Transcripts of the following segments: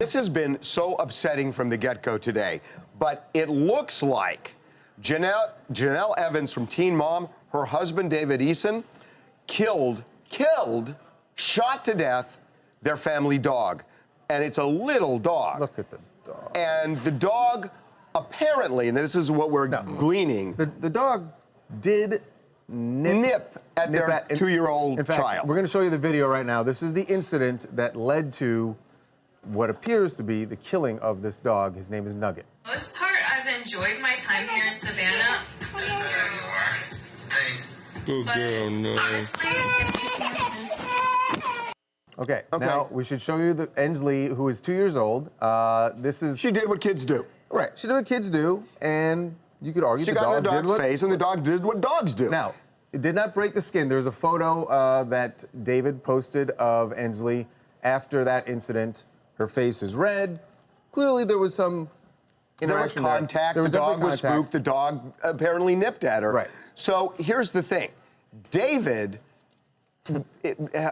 this has been so upsetting from the get-go today, but it looks like Jenelle Evans from Teen Mom, her husband David Eason, shot to death their family dog. And it's a little dog. Look at the dog. And the dog, apparently, and this is what we're gleaning. The dog did nip at their 2-year-old child. We're going to show you the video right now. This is the incident that led to what appears to be the killing of this dog. His name is Nugget. For the most part, I've enjoyed my time here in Savannah. There you are. Thanks. Good girl, no. Okay, now we should show you the Ensley, who is 2 years old. She did what kids do. Right, she did what kids do, and you could argue she the got dog in the dog's did what... face, and the dog did what dogs do. Now, it did not break the skin. There's a photo that David posted of Ensley after that incident. Her face is red. Clearly, there was some interaction there was contact. The dog was spooked. The dog apparently nipped at her. Right. So here's the thing. David,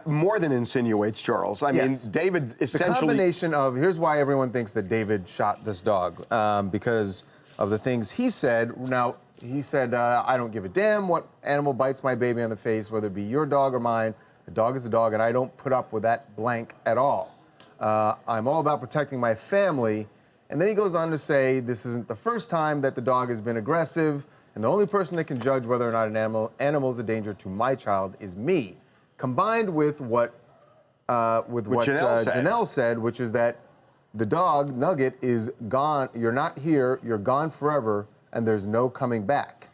more than insinuates, Charles. I mean, David essentially... The combination of... Here's why everyone thinks that David shot this dog, because of the things he said. Now, he said, I don't give a damn what animal bites my baby on the face, whether it be your dog or mine. A dog is a dog, and I don't put up with that blank at all. I'm all about protecting my family. And then he goes on to say, this isn't the first time that the dog has been aggressive, and the only person that can judge whether or not an animal is a danger to my child is me. Combined with what Jenelle said, which is that the dog, Nugget, is gone. You're not here. You're gone forever, and there's no coming back.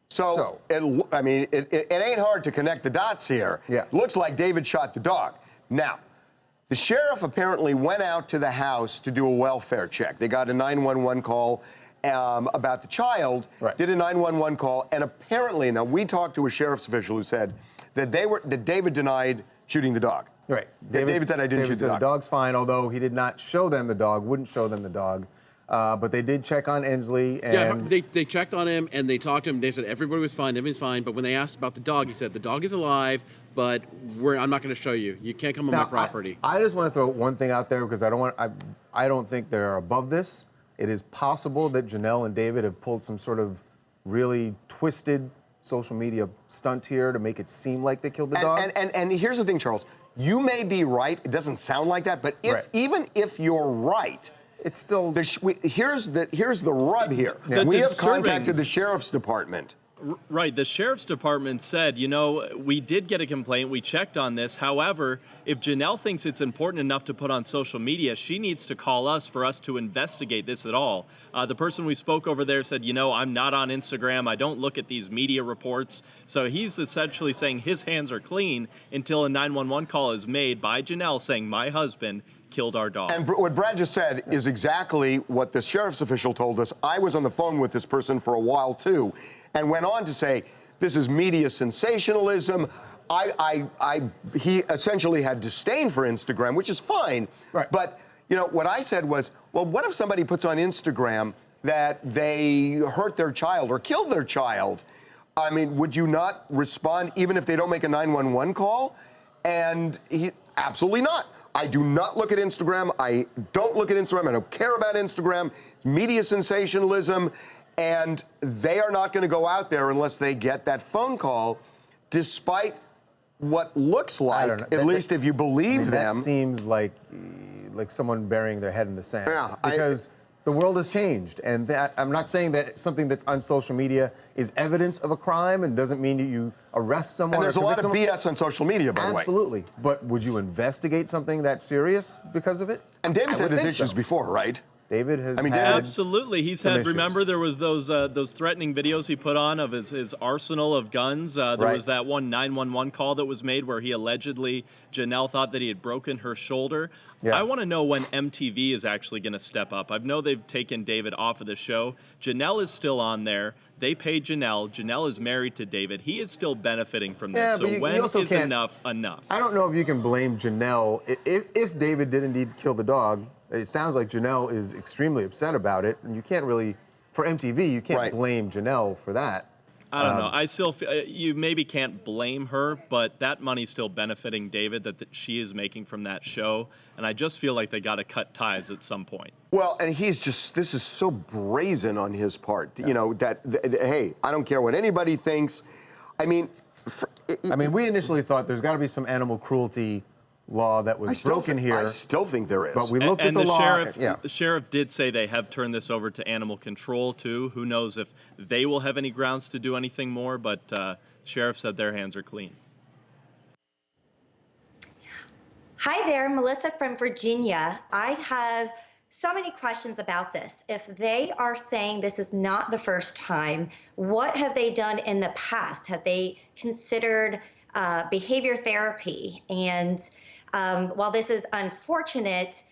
So I mean, it ain't hard to connect the dots here. Yeah. Looks like David shot the dog. Now, the sheriff apparently went out to the house to do a welfare check. They got a 911 call about the child, did a 911 call, and apparently, now we talked to a sheriff's official who said that David denied shooting the dog. Right. David said, I didn't shoot the dog. The dog's fine, although he did not show them the dog, wouldn't show them the dog. But they did check on Ensley. And they checked on him, and they talked to him. They said everybody was fine, everything's fine. But when they asked about the dog, he said, the dog is alive, but I'm not going to show you. You can't come on my property. I just want to throw one thing out there, because I don't think they're above this. It is possible that Jenelle and David have pulled some sort of really twisted social media stunt here to make it seem like they killed the dog. And here's the thing, Charles. You may be right. It doesn't sound like that. But even if you're right, it's still... Here's the rub here. Yeah. We have contacted the sheriff's department. Right. The sheriff's department said, you know, we did get a complaint. We checked on this. However, if Jenelle thinks it's important enough to put on social media, she needs to call us for us to investigate this at all. The person we spoke over there said, you know, I'm not on Instagram. I don't look at these media reports. So he's essentially saying his hands are clean until a 911 call is made by Jenelle saying, my husband killed our dog. And what Brad just said is exactly what the sheriff's official told us. I was on the phone with this person for a while, too, and went on to say, this is media sensationalism. He essentially had disdain for Instagram, which is fine. Right. But, you know, what I said was, well, what if somebody puts on Instagram that they hurt their child or killed their child? I mean, would you not respond even if they don't make a 911 call? And absolutely not. I do not look at Instagram. I don't look at Instagram. I don't care about Instagram. It's media sensationalism. And they are not going to go out there unless they get that phone call, despite what looks like, at least if you believe them. That seems like someone burying their head in the sand. Yeah, because the world has changed. And I'm not saying that something that's on social media is evidence of a crime and doesn't mean that you arrest someone. And there's a lot of BS on social media, by the way. Absolutely. But would you investigate something that serious because of it? And David's had his issues before, right? David has had absolutely. He said, remember there was those threatening videos he put on of his arsenal of guns. There was that one 911 call that was made where he allegedly, Jenelle thought that he had broken her shoulder. Yeah. I want to know when MTV is actually going to step up. I know they've taken David off of the show. Jenelle is still on there. They paid Jenelle. Jenelle is married to David. He is still benefiting from this. Yeah, so when is enough enough? I don't know if you can blame Jenelle. If David did indeed kill the dog, it sounds like Jenelle is extremely upset about it, and you can't really, for MTV, you can't blame Jenelle for that. I don't know. I still feel you maybe can't blame her, but that money's still benefiting David that she is making from that show, and I just feel like they got to cut ties at some point. Well, and he's just, this is so brazen on his part, you know, that, hey, I don't care what anybody thinks. I mean, we initially thought there's got to be some animal cruelty law that was broken here. I still think there is. But we looked at the law. The sheriff did say they have turned this over to animal control too. Who knows if they will have any grounds to do anything more? But sheriff said their hands are clean. Hi there, Melissa from Virginia. I have so many questions about this. If they are saying this is not the first time, what have they done in the past? Have they considered behavior therapy? And while this is unfortunate,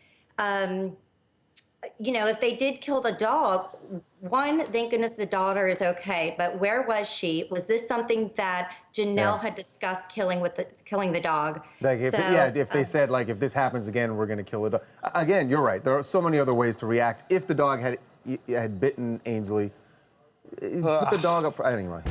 you know, if they did kill the dog, one, thank goodness the daughter is okay, but where was she? Was this something that Jenelle had discussed killing the dog? Like if they said, like, if this happens again, we're going to kill the dog. Again, you're right. There are so many other ways to react. If the dog had bitten Ainsley, put the dog up. Anyway.